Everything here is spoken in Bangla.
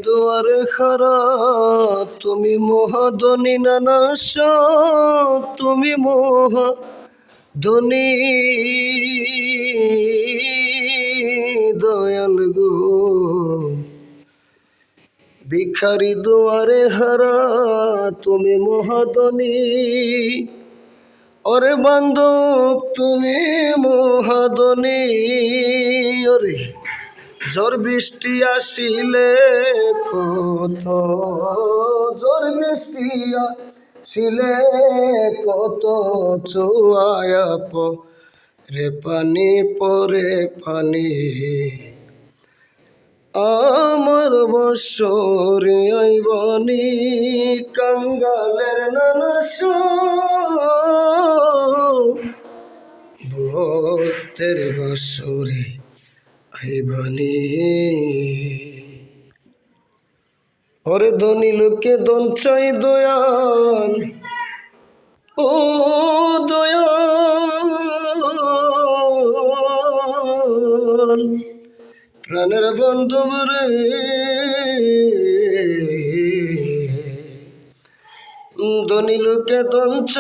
দুয়ারে খারা তুমি মহাদনী নানাস তুমি মহাদনী দয়াল গো ভিখারি দুয়ারে হারা তুমি মহাদনী ওরে বান্ধব তুমি মহাদনী ওরে ঝড় বৃষ্টি আসিলে কত ঝড় বৃষ্টি আসিলে কত চুয়ায়া রে পানি পরে পানি আমার বৎসরে আইবনি কাঙ্গালের নানাস ভক্তের বৎসরে আইবনি ওরে ধনী লোকে দন চাই দয়াল ও দয়াল প্রাণের বান্ধব রে ধনী লোকে দন চাই